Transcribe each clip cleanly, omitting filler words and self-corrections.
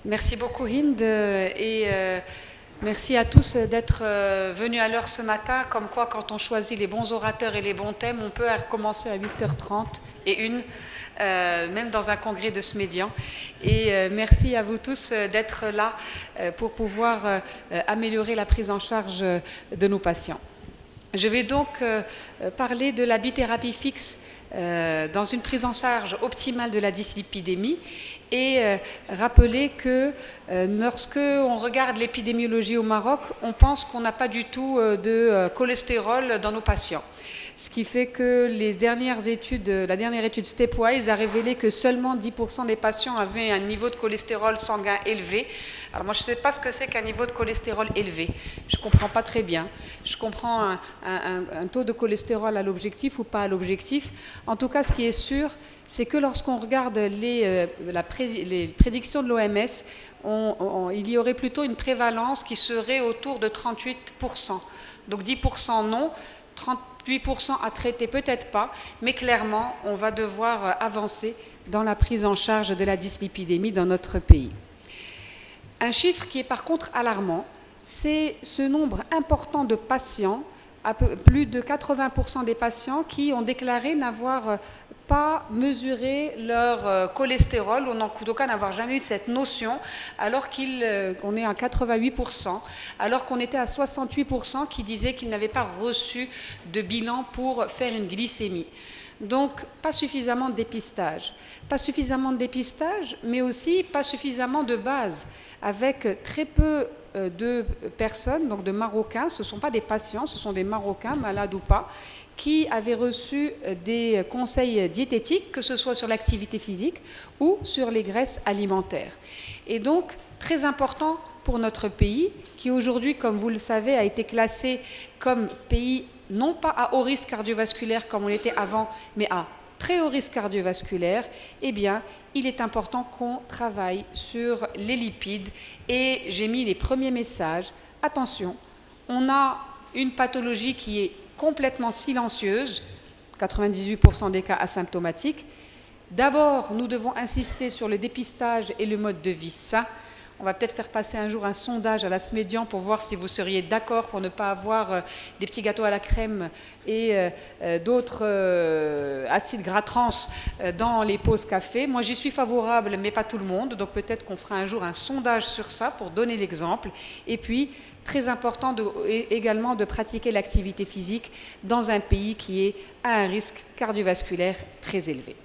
Merci beaucoup Hind et merci à tous d'être venus à l'heure ce matin. Comme quoi, quand on choisit les bons orateurs et les bons thèmes, on peut recommencer à 8h30 et une, même dans un congrès de Smédian. Et merci à vous tous d'être là pour pouvoir améliorer la prise en charge de nos patients. Je vais donc parler de la bithérapie fixe dans une prise en charge optimale de la dyslipidémie et rappeler que lorsque on regarde l'épidémiologie au Maroc, on pense qu'on n'a pas du tout de cholestérol dans nos patients. Ce qui fait que la dernière étude Stepwise a révélé que seulement 10% des patients avaient un niveau de cholestérol sanguin élevé. Alors moi je ne sais pas ce que c'est qu'un niveau de cholestérol élevé. Je ne comprends pas très bien. Je comprends un taux de cholestérol à l'objectif ou pas à l'objectif. En tout cas, ce qui est sûr, c'est que lorsqu'on regarde les prédictions de l'OMS, il y aurait plutôt une prévalence qui serait autour de 38%. Donc 10% non, 38% à traiter peut-être pas, mais clairement, on va devoir avancer dans la prise en charge de la dyslipidémie dans notre pays. Un chiffre qui est par contre alarmant, c'est ce nombre important de patients, plus de 80% des patients qui ont déclaré n'avoir pas mesuré leur cholestérol, ou en tout cas n'avoir jamais eu cette notion, alors qu'on est à 88%, alors qu'on était à 68% qui disaient qu'ils n'avaient pas reçu de bilan pour faire une glycémie. Donc, pas suffisamment de dépistage. Pas suffisamment de dépistage, mais aussi pas suffisamment de base, avec très peu de personnes, donc de Marocains, ce ne sont pas des patients, ce sont des Marocains, malades ou pas, qui avaient reçu des conseils diététiques, que ce soit sur l'activité physique ou sur les graisses alimentaires. Et donc, très important pour notre pays, qui aujourd'hui, comme vous le savez, a été classé comme pays non pas à haut risque cardiovasculaire comme on l'était avant, mais à très haut risque cardiovasculaire, eh bien, il est important qu'on travaille sur les lipides. Et j'ai mis les premiers messages. Attention, on a une pathologie qui est complètement silencieuse, 98% des cas asymptomatiques. D'abord, nous devons insister sur le dépistage et le mode de vie sain. On va peut-être faire passer un jour un sondage à la Smédian pour voir si vous seriez d'accord pour ne pas avoir des petits gâteaux à la crème et d'autres acides gras trans dans les pauses café. Moi, j'y suis favorable, mais pas tout le monde. Donc peut-être qu'on fera un jour un sondage sur ça pour donner l'exemple. Et puis, très important également de pratiquer l'activité physique dans un pays qui est à un risque cardiovasculaire très élevé.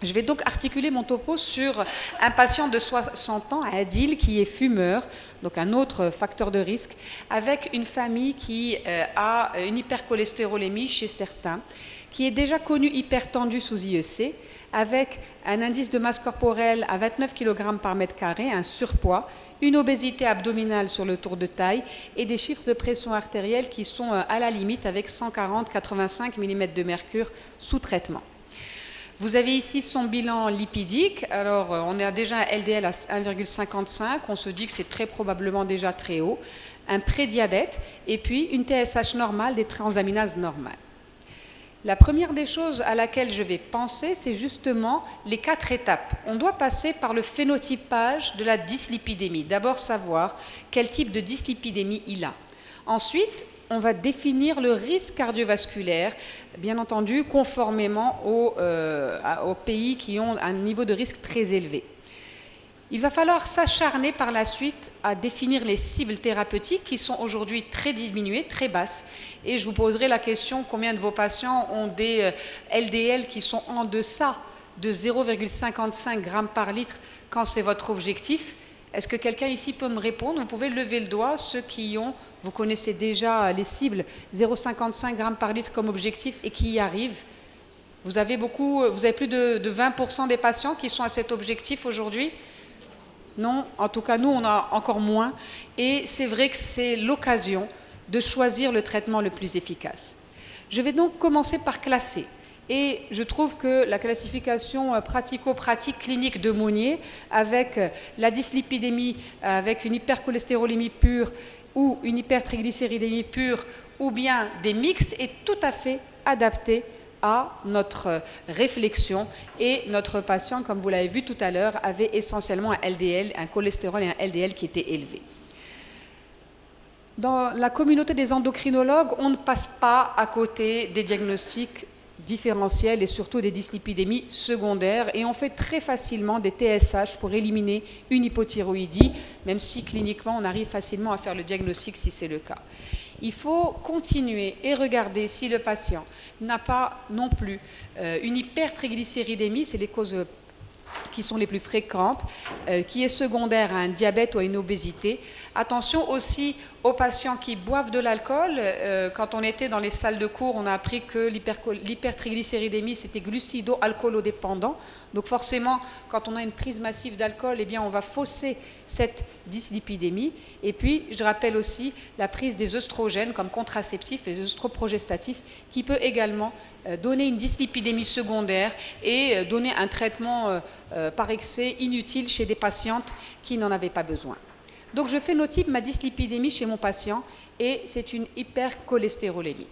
Je vais donc articuler mon topo sur un patient de 60 ans, Adil, qui est fumeur, donc un autre facteur de risque, avec une famille qui a une hypercholestérolémie chez certains, qui est déjà connu hypertendu sous IEC, avec un indice de masse corporelle à 29 kg par mètre carré, un surpoids, une obésité abdominale sur le tour de taille et des chiffres de pression artérielle qui sont à la limite avec 140-85 mm de mercure sous traitement. Vous avez ici son bilan lipidique. Alors, on a déjà un LDL à 1,55. On se dit que c'est très probablement déjà très haut. Un prédiabète et puis une TSH normale, des transaminases normales. La première des choses à laquelle je vais penser, c'est justement les 4 étapes. On doit passer par le phénotypage de la dyslipidémie. D'abord, savoir quel type de dyslipidémie il a. Ensuite, on va définir le risque cardiovasculaire, bien entendu, conformément aux pays qui ont un niveau de risque très élevé. Il va falloir s'acharner par la suite à définir les cibles thérapeutiques qui sont aujourd'hui très diminuées, très basses. Et je vous poserai la question, combien de vos patients ont des LDL qui sont en deçà de 0,55 g par litre quand c'est votre objectif? Est-ce que quelqu'un ici peut me répondre? Vous pouvez lever le doigt, ceux qui ont, vous connaissez déjà les cibles, 0,55 g par litre comme objectif et qui y arrivent. Vous avez plus de 20% des patients qui sont à cet objectif aujourd'hui? Non, en tout cas, nous, on a encore moins. Et c'est vrai que c'est l'occasion de choisir le traitement le plus efficace. Je vais donc commencer par classer. Et je trouve que la classification pratico-pratique clinique de Monnier, avec la dyslipidémie, avec une hypercholestérolémie pure ou une hypertriglycéridémie pure, ou bien des mixtes, est tout à fait adaptée à notre réflexion, et notre patient, comme vous l'avez vu tout à l'heure, avait essentiellement un LDL, un cholestérol et un LDL qui étaient élevés. Dans la communauté des endocrinologues, on ne passe pas à côté des diagnostics différentiels et surtout des dyslipidémies secondaires, et on fait très facilement des TSH pour éliminer une hypothyroïdie, même si cliniquement on arrive facilement à faire le diagnostic si c'est le cas. Il faut continuer et regarder si le patient n'a pas non plus une hypertriglycéridémie, c'est les causes qui sont les plus fréquentes, qui est secondaire à un diabète ou à une obésité. Attention aussi aux patients qui boivent de l'alcool. Quand on était dans les salles de cours, on a appris que l'hypertriglycéridémie, c'était glucido-alcoolodépendant. Donc forcément, quand on a une prise massive d'alcool, eh bien, on va fausser cette dyslipidémie. Et puis, je rappelle aussi la prise des œstrogènes comme contraceptifs, les œstroprogestatifs, qui peut également donner une dyslipidémie secondaire et donner un traitement par excès inutile chez des patientes qui n'en avaient pas besoin. Donc je phénotype ma dyslipidémie chez mon patient et c'est une hypercholestérolémie.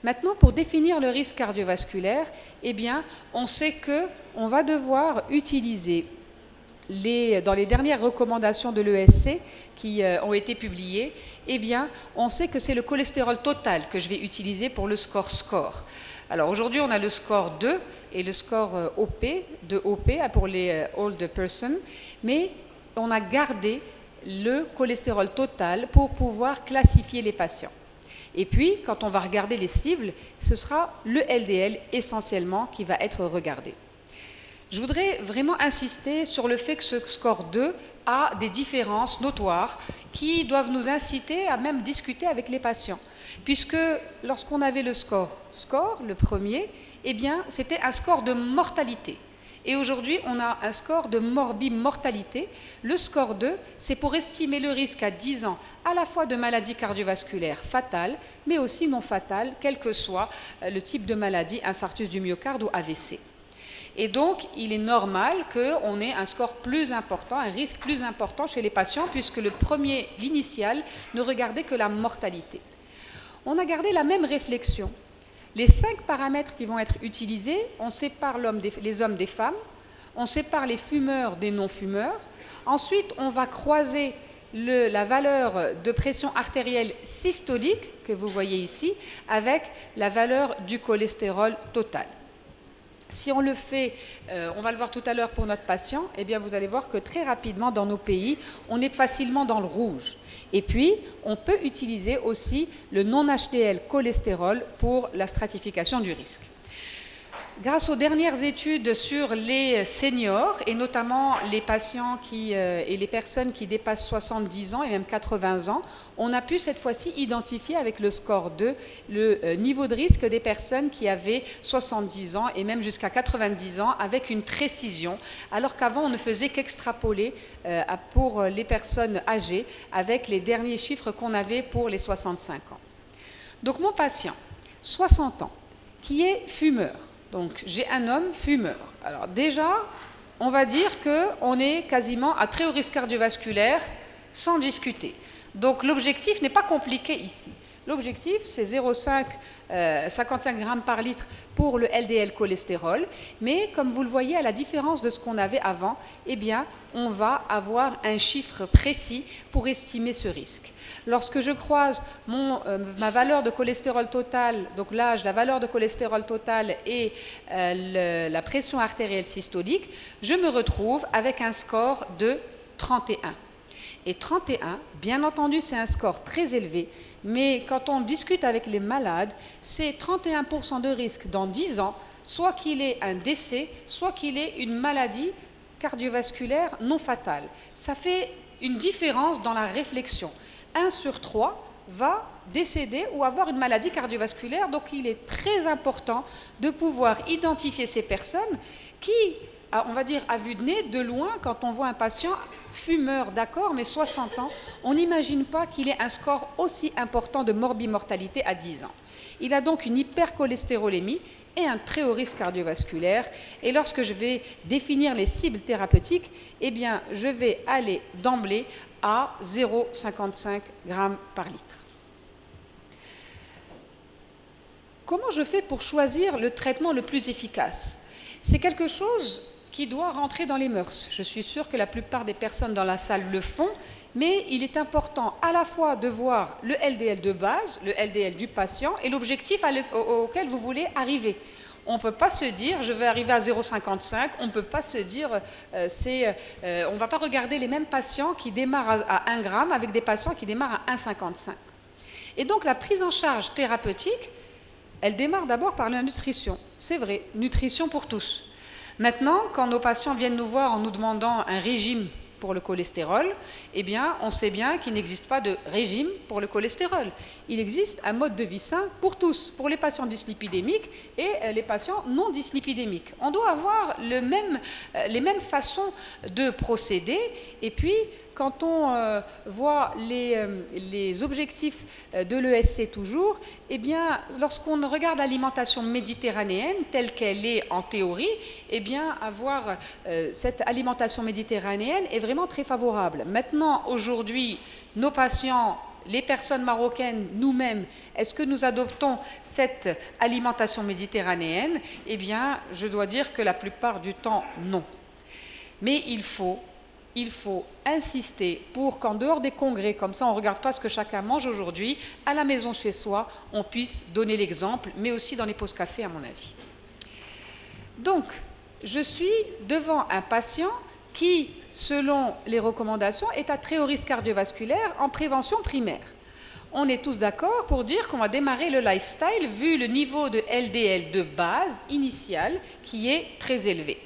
Maintenant, pour définir le risque cardiovasculaire, eh bien, on sait qu'on va devoir utiliser dans les dernières recommandations de l'ESC qui ont été publiées, eh bien, on sait que c'est le cholestérol total que je vais utiliser pour le score. Alors aujourd'hui, on a le score 2 et le score OP, de OP pour les old person, mais on a gardé le cholestérol total pour pouvoir classifier les patients. Et puis, quand on va regarder les cibles, ce sera le LDL essentiellement qui va être regardé. Je voudrais vraiment insister sur le fait que ce score 2 a des différences notoires qui doivent nous inciter à même discuter avec les patients. Puisque lorsqu'on avait le score, le premier, eh bien, c'était un score de mortalité. Et aujourd'hui, on a un score de morbimortalité. Le score 2, c'est pour estimer le risque à 10 ans, à la fois de maladies cardiovasculaires fatales, mais aussi non fatales, quel que soit le type de maladie, infarctus du myocarde ou AVC. Et donc, il est normal qu'on ait un score plus important, un risque plus important chez les patients, puisque l'initial, ne regardait que la mortalité. On a gardé la même réflexion. Les 5 paramètres qui vont être utilisés, on sépare les hommes des femmes, on sépare les fumeurs des non-fumeurs. Ensuite, on va croiser la valeur de pression artérielle systolique, que vous voyez ici, avec la valeur du cholestérol total. Si on le fait, on va le voir tout à l'heure pour notre patient, eh bien vous allez voir que très rapidement dans nos pays, on est facilement dans le rouge. Et puis, on peut utiliser aussi le non-HDL cholestérol pour la stratification du risque. Grâce aux dernières études sur les seniors, et notamment les patients et les personnes qui dépassent 70 ans et même 80 ans, on a pu cette fois-ci identifier avec le score 2 le niveau de risque des personnes qui avaient 70 ans et même jusqu'à 90 ans avec une précision, alors qu'avant on ne faisait qu'extrapoler pour les personnes âgées avec les derniers chiffres qu'on avait pour les 65 ans. Donc mon patient, 60 ans, qui est fumeur. Donc, j'ai un homme fumeur. Alors déjà, on va dire qu'on est quasiment à très haut risque cardiovasculaire sans discuter. Donc, l'objectif n'est pas compliqué ici. L'objectif, c'est 0,55 grammes par litre pour le LDL cholestérol. Mais comme vous le voyez, à la différence de ce qu'on avait avant, eh bien, on va avoir un chiffre précis pour estimer ce risque. Lorsque je croise ma valeur de cholestérol total, donc l'âge, la valeur de cholestérol total et la pression artérielle systolique, je me retrouve avec un score de 31. Et 31, bien entendu, c'est un score très élevé, mais quand on discute avec les malades, c'est 31% de risque dans 10 ans, soit qu'il ait un décès, soit qu'il ait une maladie cardiovasculaire non fatale. Ça fait une différence dans la réflexion. 1 sur 3 va décéder ou avoir une maladie cardiovasculaire, donc il est très important de pouvoir identifier ces personnes qui, on va dire à vue de nez, de loin, quand on voit un patient fumeur, d'accord, mais 60 ans, on n'imagine pas qu'il ait un score aussi important de morbimortalité à 10 ans. Il a donc une hypercholestérolémie et un très haut risque cardiovasculaire. Et lorsque je vais définir les cibles thérapeutiques, eh bien, je vais aller d'emblée à 0,55 grammes par litre. comment je fais pour choisir le traitement le plus efficace? C'est quelque chose qui doit rentrer dans les mœurs. Je suis sûre que la plupart des personnes dans la salle le font, mais il est important à la fois de voir le LDL de base, le LDL du patient et l'objectif auquel vous voulez arriver. On ne peut pas se dire, je veux arriver à 0,55, on ne peut pas se dire, on ne va pas regarder les mêmes patients qui démarrent à 1 gramme avec des patients qui démarrent à 1,55. Et donc la prise en charge thérapeutique, elle démarre d'abord par la nutrition. C'est vrai, nutrition pour tous. Maintenant, quand nos patients viennent nous voir en nous demandant un régime pour le cholestérol, eh bien, on sait bien qu'il n'existe pas de régime pour le cholestérol. Il existe un mode de vie sain pour tous, pour les patients dyslipidémiques et les patients non dyslipidémiques. On doit avoir les mêmes façons de procéder. Et puis, quand on voit les objectifs de l'ESC toujours, eh bien, lorsqu'on regarde l'alimentation méditerranéenne telle qu'elle est en théorie, eh bien, avoir cette alimentation méditerranéenne est vraiment très favorable. Maintenant, aujourd'hui, nos patients, les personnes marocaines, nous-mêmes, est-ce que nous adoptons cette alimentation méditerranéenne? Eh bien, je dois dire que la plupart du temps, non. Mais il faut insister pour qu'en dehors des congrès, comme ça on ne regarde pas ce que chacun mange aujourd'hui, à la maison chez soi, on puisse donner l'exemple, mais aussi dans les pauses café à mon avis. Donc, je suis devant un patient qui, selon les recommandations, est à très haut risque cardiovasculaire en prévention primaire. On est tous d'accord pour dire qu'on va démarrer le lifestyle vu le niveau de LDL de base initial qui est très élevé.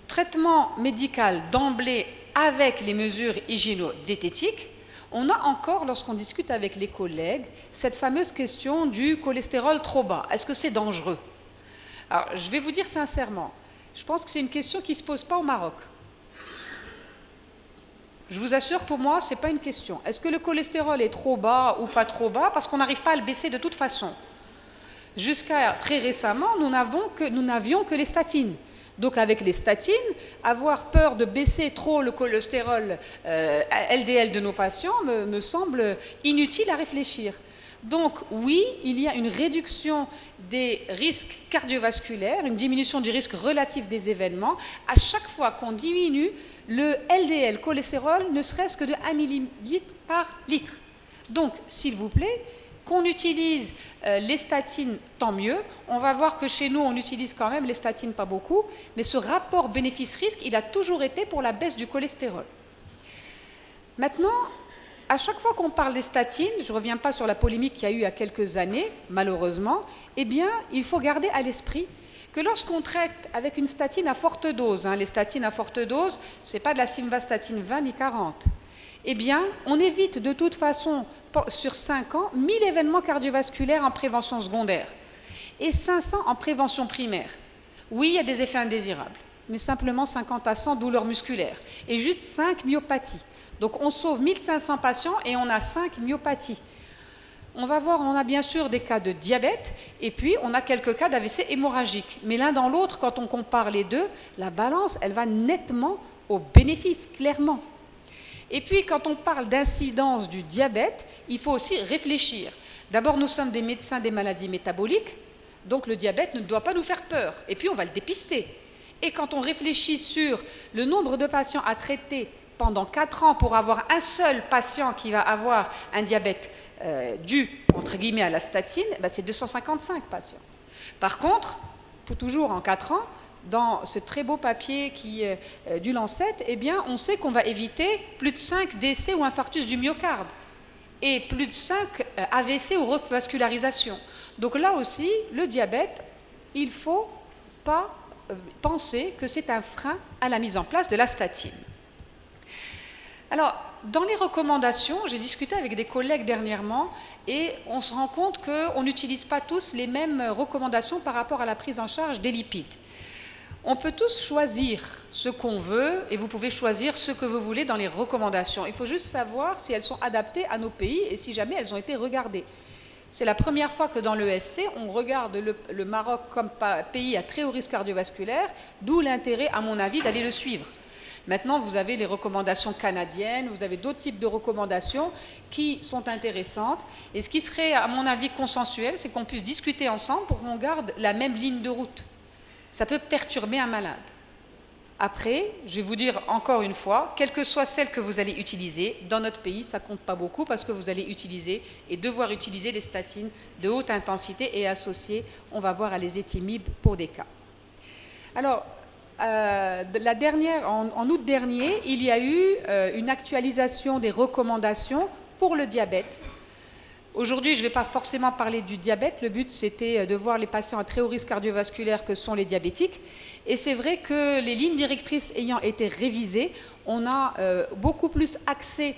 Traitement médical d'emblée avec les mesures hygiéno-diététiques, on a encore, lorsqu'on discute avec les collègues, cette fameuse question du cholestérol trop bas. Est-ce que c'est dangereux? Alors, je vais vous dire sincèrement, je pense que c'est une question qui ne se pose pas au Maroc. Je vous assure, pour moi, ce n'est pas une question. Est-ce que le cholestérol est trop bas ou pas trop bas? Parce qu'on n'arrive pas à le baisser de toute façon. Jusqu'à très récemment, nous n'avions que les statines. Donc avec les statines, avoir peur de baisser trop le cholestérol LDL de nos patients me semble inutile à réfléchir. Donc oui, il y a une réduction des risques cardiovasculaires, une diminution du risque relatif des événements, à chaque fois qu'on diminue le LDL cholestérol, ne serait-ce que de 1 millilitre par litre. Donc, s'il vous plaît, qu'on utilise les statines, tant mieux. On va voir que chez nous, on utilise quand même les statines, pas beaucoup, mais ce rapport bénéfice-risque, il a toujours été pour la baisse du cholestérol. Maintenant, à chaque fois qu'on parle des statines, je ne reviens pas sur la polémique qu'il y a eu il y a quelques années, malheureusement, eh bien, il faut garder à l'esprit que lorsqu'on traite avec une statine à forte dose, les statines à forte dose, ce n'est pas de la simvastatine 20 ni 40, eh bien, on évite de toute façon, sur 5 ans, 1000 événements cardiovasculaires en prévention secondaire et 500 en prévention primaire. Oui, il y a des effets indésirables, mais simplement 50 à 100 douleurs musculaires et juste 5 myopathies. Donc, on sauve 1500 patients et on a 5 myopathies. On va voir, on a bien sûr des cas de diabète et puis on a quelques cas d'AVC hémorragique. Mais l'un dans l'autre, quand on compare les deux, la balance, elle va nettement au bénéfice, clairement. Et puis, quand on parle d'incidence du diabète, il faut aussi réfléchir. D'abord, nous sommes des médecins des maladies métaboliques, donc le diabète ne doit pas nous faire peur. Et puis, on va le dépister. Et quand on réfléchit sur le nombre de patients à traiter pendant 4 ans pour avoir un seul patient qui va avoir un diabète dû, entre guillemets, à la statine, c'est 255 patients. Par contre, pour toujours en 4 ans, dans ce très beau papier du Lancet, eh bien, on sait qu'on va éviter plus de 5 décès ou infarctus du myocarde et plus de 5 AVC ou revascularisation. Donc là aussi, le diabète, il ne faut pas penser que c'est un frein à la mise en place de la statine. Alors, dans les recommandations, j'ai discuté avec des collègues dernièrement et on se rend compte qu'on n'utilise pas tous les mêmes recommandations par rapport à la prise en charge des lipides. On peut tous choisir ce qu'on veut et vous pouvez choisir ce que vous voulez dans les recommandations. Il faut juste savoir si elles sont adaptées à nos pays et si jamais elles ont été regardées. C'est la première fois que dans l'ESC, on regarde le Maroc comme pays à très haut risque cardiovasculaire, d'où l'intérêt, à mon avis, d'aller le suivre. Maintenant, vous avez les recommandations canadiennes, vous avez d'autres types de recommandations qui sont intéressantes. Et ce qui serait, à mon avis, consensuel, c'est qu'on puisse discuter ensemble pour qu'on garde la même ligne de route. Ça peut perturber un malade. Après, je vais vous dire encore une fois, quelle que soit celle que vous allez utiliser, dans notre pays, ça ne compte pas beaucoup parce que vous allez utiliser et devoir utiliser les statines de haute intensité et associées, on va voir, à l'ézetimibe pour des cas. Alors, en août dernier, il y a eu une actualisation des recommandations pour le diabète. Aujourd'hui, je ne vais pas forcément parler du diabète. Le but, c'était de voir les patients à très haut risque cardiovasculaire que sont les diabétiques. Et c'est vrai que les lignes directrices ayant été révisées, on a beaucoup plus axé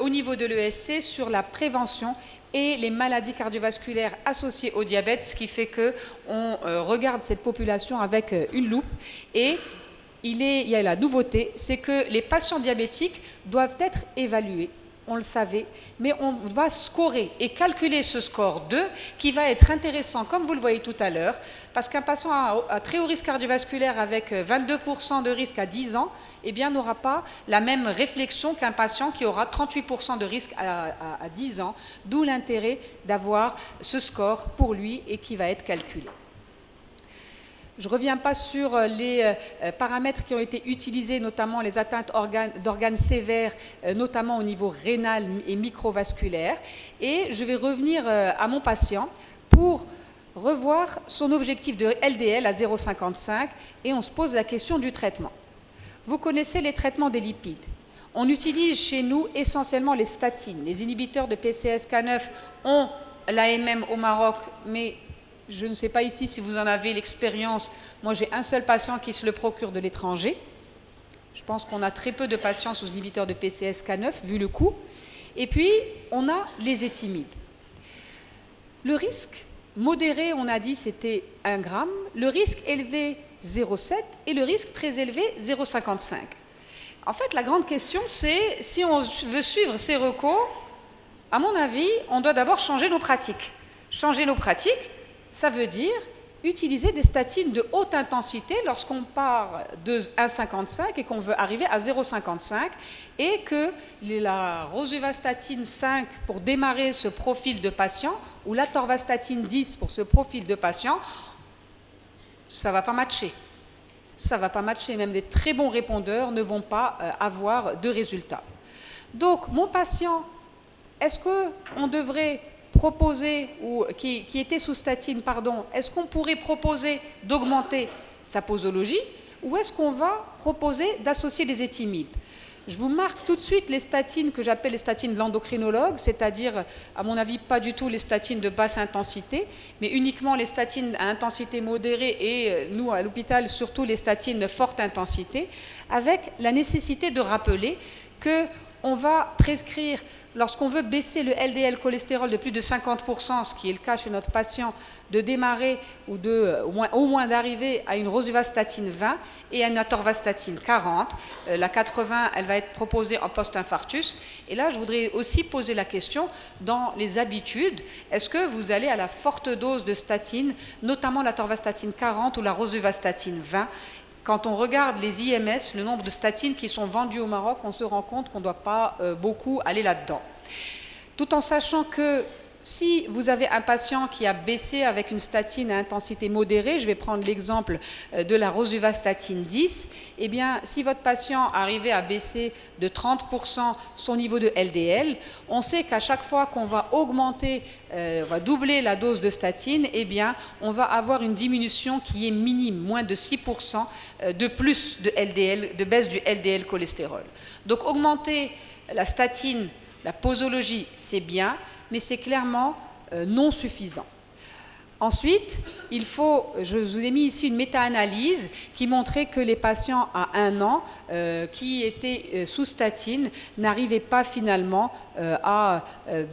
au niveau de l'ESC sur la prévention et les maladies cardiovasculaires associées au diabète, ce qui fait qu'on regarde cette population avec une loupe. Et il y a la nouveauté, c'est que les patients diabétiques doivent être évalués. On le savait, mais on va scorer et calculer ce score 2 qui va être intéressant, comme vous le voyez tout à l'heure, parce qu'un patient à très haut risque cardiovasculaire avec 22% de risque à 10 ans, eh bien, n'aura pas la même réflexion qu'un patient qui aura 38% de risque à 10 ans, d'où l'intérêt d'avoir ce score pour lui et qui va être calculé. Je ne reviens pas sur les paramètres qui ont été utilisés, notamment les atteintes d'organes sévères, notamment au niveau rénal et microvasculaire. Et je vais revenir à mon patient pour revoir son objectif de LDL à 0,55 et on se pose la question du traitement. Vous connaissez les traitements des lipides. On utilise chez nous essentiellement les statines. Les inhibiteurs de PCSK9 ont l'AMM au Maroc, mais je ne sais pas ici si vous en avez l'expérience. Moi, j'ai un seul patient qui se le procure de l'étranger. Je pense qu'on a très peu de patients sous inhibiteurs de PCSK9, vu le coût. Et puis, on a les étimides. Le risque modéré, on a dit, c'était 1 gramme. Le risque élevé, 0,7. Et le risque très élevé, 0,55. En fait, la grande question, c'est si on veut suivre ces recos, à mon avis, on doit d'abord changer nos pratiques. Changer nos pratiques, ça veut dire utiliser des statines de haute intensité lorsqu'on part de 1,55 et qu'on veut arriver à 0,55 et que la rosuvastatine 5 pour démarrer ce profil de patient ou l'atorvastatine 10 pour ce profil de patient, ça ne va pas matcher. Ça ne va pas matcher, même des très bons répondeurs ne vont pas avoir de résultats. Donc, mon patient, est-ce qu'on devrait proposer, ou qui était sous statine, pardon, est-ce qu'on pourrait proposer d'augmenter sa posologie ou est-ce qu'on va proposer d'associer les étimibes? Je vous marque tout de suite les statines que j'appelle les statines de l'endocrinologue, c'est-à-dire, à mon avis, pas du tout les statines de basse intensité, mais uniquement les statines à intensité modérée et nous, à l'hôpital, surtout les statines de forte intensité, avec la nécessité de rappeler qu'on va prescrire, lorsqu'on veut baisser le LDL cholestérol de plus de 50%, ce qui est le cas chez notre patient, de démarrer ou au moins d'arriver à une rosuvastatine 20 et à une atorvastatine 40. La 80, elle va être proposée en post-infarctus. Et là, je voudrais aussi poser la question, dans les habitudes, est-ce que vous allez à la forte dose de statine, notamment l'atorvastatine 40 ou la rosuvastatine 20? Quand on regarde les IMS, le nombre de statines qui sont vendues au Maroc, on se rend compte qu'on ne doit pas beaucoup aller là-dedans. Tout en sachant que si vous avez un patient qui a baissé avec une statine à intensité modérée, je vais prendre l'exemple de la rosuvastatine 10, eh bien, si votre patient arrivait à baisser de 30% son niveau de LDL, on sait qu'à chaque fois qu'on va augmenter, on va doubler la dose de statine, eh bien, on va avoir une diminution qui est minime, moins de 6% de plus de LDL, de baisse du LDL cholestérol. Donc, augmenter la statine, la posologie, c'est bien, mais c'est clairement non suffisant. Ensuite, je vous ai mis ici une méta-analyse qui montrait que les patients à 1 an qui étaient sous statine n'arrivaient pas finalement à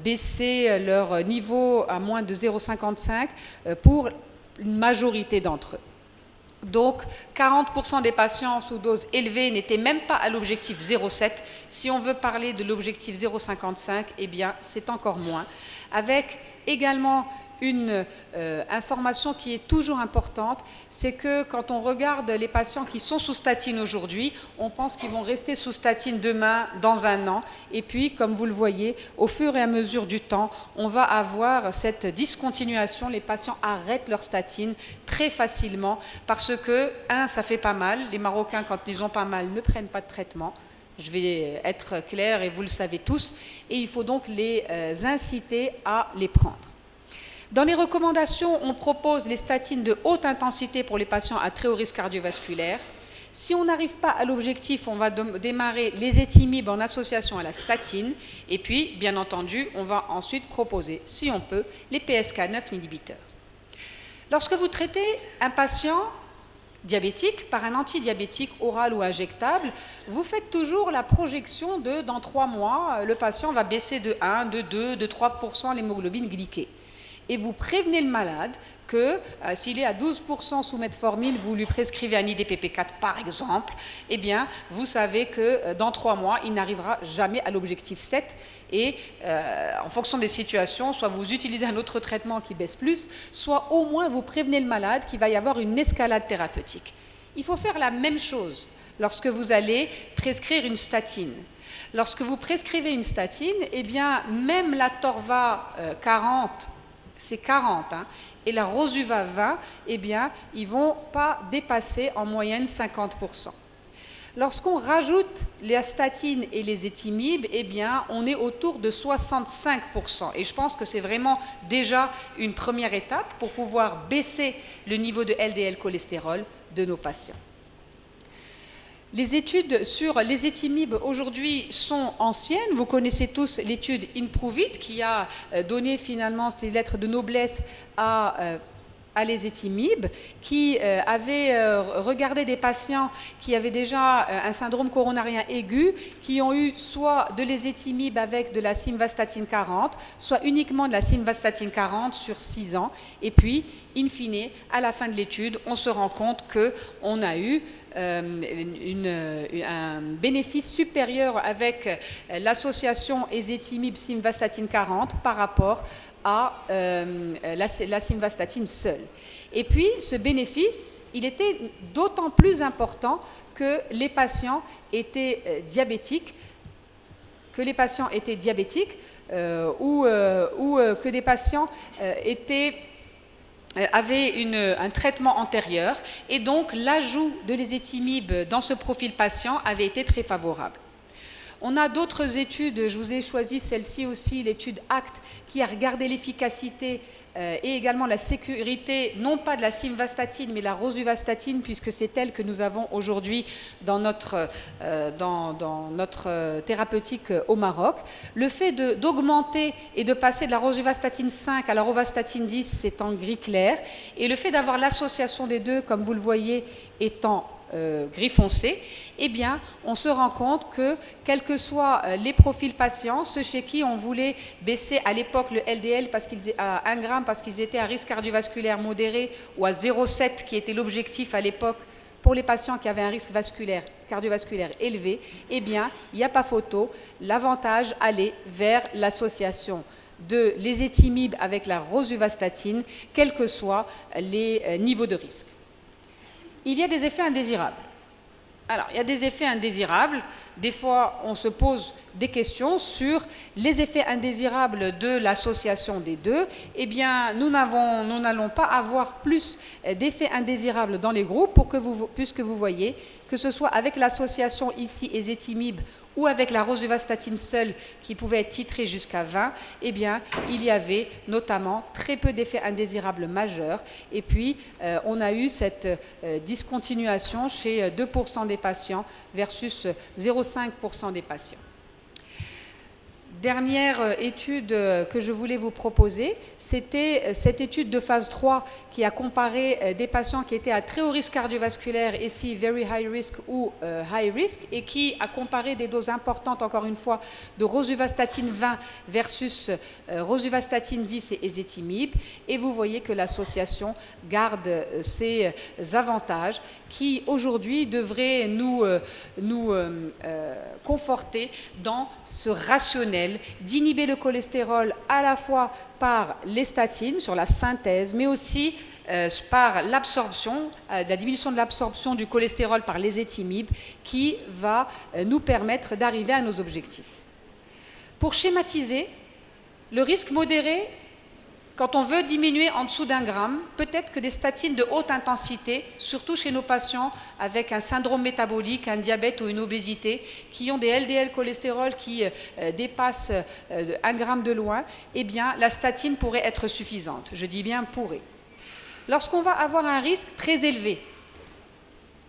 baisser leur niveau à moins de 0,55 pour une majorité d'entre eux. Donc, 40% des patients sous dose élevée n'étaient même pas à l'objectif 0,7. Si on veut parler de l'objectif 0,55, eh bien, c'est encore moins. Avec également une information qui est toujours importante, c'est que quand on regarde les patients qui sont sous statine aujourd'hui, on pense qu'ils vont rester sous statine demain, dans un an. Et puis, comme vous le voyez, au fur et à mesure du temps, on va avoir cette discontinuation. Les patients arrêtent leur statine très facilement parce que, ça fait pas mal. Les Marocains, quand ils ont pas mal, ne prennent pas de traitement. Je vais être claire et vous le savez tous. Et il faut donc les inciter à les prendre. Dans les recommandations, on propose les statines de haute intensité pour les patients à très haut risque cardiovasculaire. Si on n'arrive pas à l'objectif, on va démarrer les étimibes en association à la statine. Et puis, bien entendu, on va ensuite proposer, si on peut, les PSK9 inhibiteurs. Lorsque vous traitez un patient diabétique par un antidiabétique oral ou injectable, vous faites toujours la projection de, dans 3 mois, le patient va baisser de 1, de 2, de 3% l'hémoglobine glyquée. Et vous prévenez le malade que s'il est à 12% sous metformine, vous lui prescrivez un IDPP4 par exemple, eh bien, vous savez que dans 3 mois, il n'arrivera jamais à l'objectif 7. Et en fonction des situations, soit vous utilisez un autre traitement qui baisse plus, soit au moins vous prévenez le malade qu'il va y avoir une escalade thérapeutique. Il faut faire la même chose lorsque vous allez prescrire une statine. Lorsque vous prescrivez une statine, eh bien, même la Torva 40, c'est 40, et la Rosuva 20, eh bien, ils ne vont pas dépasser en moyenne 50%. Lorsqu'on rajoute les statines et les étimibes, eh bien, on est autour de 65%. Et je pense que c'est vraiment déjà une première étape pour pouvoir baisser le niveau de LDL cholestérol de nos patients. Les études sur les étimibes aujourd'hui sont anciennes. Vous connaissez tous l'étude IMPROVE-IT qui a donné finalement ses lettres de noblesse à les étimibes, qui avait regardé des patients qui avaient déjà un syndrome coronarien aigu, qui ont eu soit de l'ésétimib avec de la simvastatine 40, soit uniquement de la simvastatine 40 sur 6 ans. Et puis, in fine, à la fin de l'étude, on se rend compte qu'on a eu un bénéfice supérieur avec l'association ésétimib-simvastatine 40 par rapport à la simvastatine seule. Et puis, ce bénéfice, il était d'autant plus important que les patients étaient diabétiques, ou que des patients avaient un traitement antérieur, et donc l'ajout de l'ésétimib dans ce profil patient avait été très favorable. On a d'autres études, je vous ai choisi celle-ci aussi, l'étude ACT, qui a regardé l'efficacité et également la sécurité, non pas de la simvastatine, mais la rosuvastatine, puisque c'est elle que nous avons aujourd'hui dans notre thérapeutique au Maroc. Le fait d'augmenter et de passer de la rosuvastatine 5 à la rovastatine 10, c'est en gris clair, et le fait d'avoir l'association des deux, comme vous le voyez, étant gris foncé, eh bien, on se rend compte que, quels que soient les profils patients, ceux chez qui on voulait baisser à l'époque le LDL à 1 gramme parce qu'ils étaient à risque cardiovasculaire modéré, ou à 0,7 qui était l'objectif à l'époque pour les patients qui avaient un risque cardiovasculaire élevé, eh bien, il n'y a pas photo, l'avantage allait vers l'association de l'ésétimib avec la rosuvastatine, quels que soient les niveaux de risque. Il y a des effets indésirables. Alors, il y a des effets indésirables. Des fois, on se pose des questions sur les effets indésirables de l'association des deux. Eh bien, nous n'allons pas avoir plus d'effets indésirables dans les groupes puisque vous voyez que ce soit avec l'association ici ésétimib ou avec la rosuvastatine seule qui pouvait être titrée jusqu'à 20, eh bien, il y avait notamment très peu d'effets indésirables majeurs. Et puis, on a eu cette discontinuation chez 2% des patients versus 0,5% des patients. Dernière étude que je voulais vous proposer, c'était cette étude de phase 3 qui a comparé des patients qui étaient à très haut risque cardiovasculaire, ici very high risk ou high risk, et qui a comparé des doses importantes, encore une fois, de rosuvastatine 20 versus rosuvastatine 10 et ésétimib. Et vous voyez que l'association garde ses avantages qui, aujourd'hui, devraient nous conforter dans ce rationnel naturel d'inhiber le cholestérol à la fois par les statines, sur la synthèse, mais aussi par l'absorption, la diminution de l'absorption du cholestérol par les éthymibes, qui va nous permettre d'arriver à nos objectifs. Pour schématiser, le risque modéré, quand on veut diminuer en dessous d'1 gramme, peut-être que des statines de haute intensité, surtout chez nos patients avec un syndrome métabolique, un diabète ou une obésité, qui ont des LDL cholestérol qui dépassent 1 gramme de loin, eh bien la statine pourrait être suffisante. Je dis bien pourrait. Lorsqu'on va avoir un risque très élevé,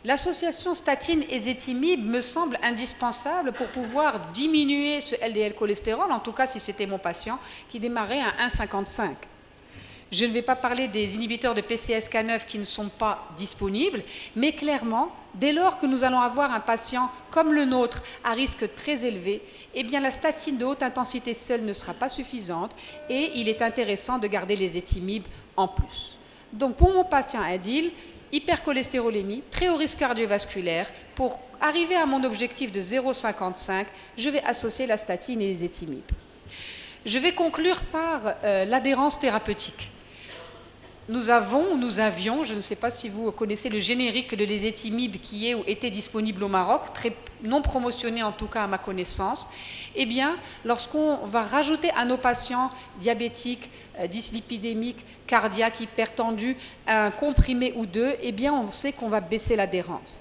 l'association statine et éthymibes me semble indispensable pour pouvoir diminuer ce LDL cholestérol, en tout cas si c'était mon patient, qui démarrait à 1,55. Je ne vais pas parler des inhibiteurs de PCSK9 qui ne sont pas disponibles, mais clairement, dès lors que nous allons avoir un patient comme le nôtre à risque très élevé, eh bien la statine de haute intensité seule ne sera pas suffisante et il est intéressant de garder les éthymibes en plus. Donc pour mon patient Adil, hypercholestérolémie, très haut risque cardiovasculaire, pour arriver à mon objectif de 0,55, je vais associer la statine et les éthymibes. Je vais conclure par l'adhérence thérapeutique. Nous avions, je ne sais pas si vous connaissez le générique de l'ézetimibe qui est ou était disponible au Maroc, très non promotionné en tout cas à ma connaissance. Eh bien, lorsqu'on va rajouter à nos patients diabétiques, dyslipidémiques, cardiaques, hypertendus, un comprimé ou deux, eh bien, on sait qu'on va baisser l'adhérence.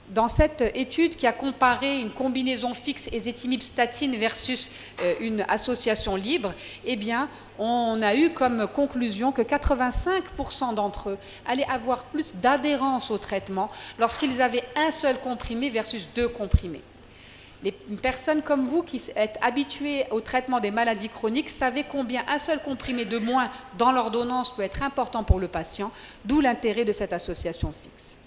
Dans cette étude qui a comparé une combinaison fixe ézetimibe-statine versus une association libre, eh bien, on a eu comme conclusion que 85% d'entre eux allaient avoir plus d'adhérence au traitement lorsqu'ils avaient un seul comprimé versus 2 comprimés. Les personnes comme vous qui êtes habituées au traitement des maladies chroniques savez combien un seul comprimé de moins dans l'ordonnance peut être important pour le patient, d'où l'intérêt de cette association fixe.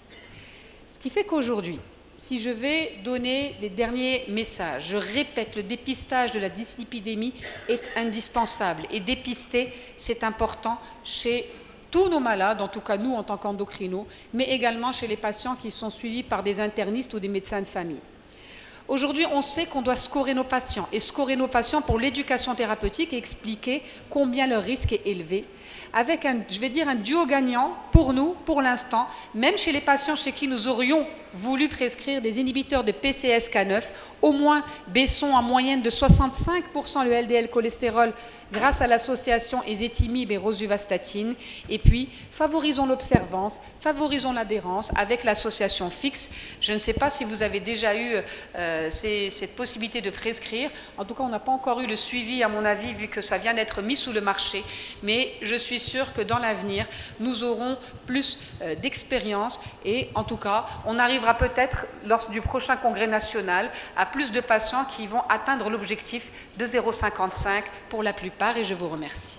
Ce qui fait qu'aujourd'hui, si je vais donner les derniers messages, je répète, le dépistage de la dyslipidémie est indispensable. Et dépister, c'est important chez tous nos malades, en tout cas nous en tant qu'endocrinos, mais également chez les patients qui sont suivis par des internistes ou des médecins de famille. Aujourd'hui, on sait qu'on doit scorer nos patients, et scorer nos patients pour l'éducation thérapeutique et expliquer combien leur risque est élevé, avec un duo gagnant pour nous, pour l'instant, même chez les patients chez qui nous aurions voulu prescrire des inhibiteurs de PCSK9, au moins baissons en moyenne de 65% le LDL cholestérol grâce à l'association ézetimibe et rosuvastatine, et puis favorisons l'observance, favorisons l'adhérence avec l'association fixe. Je ne sais pas si vous avez déjà eu cette possibilité de prescrire, en tout cas on n'a pas encore eu le suivi à mon avis vu que ça vient d'être mis sous le marché, mais je suis sûre que dans l'avenir nous aurons plus d'expérience et en tout cas on arrivera peut-être lors du prochain congrès national à plus de patients qui vont atteindre l'objectif de 0,55 pour la plupart et je vous remercie.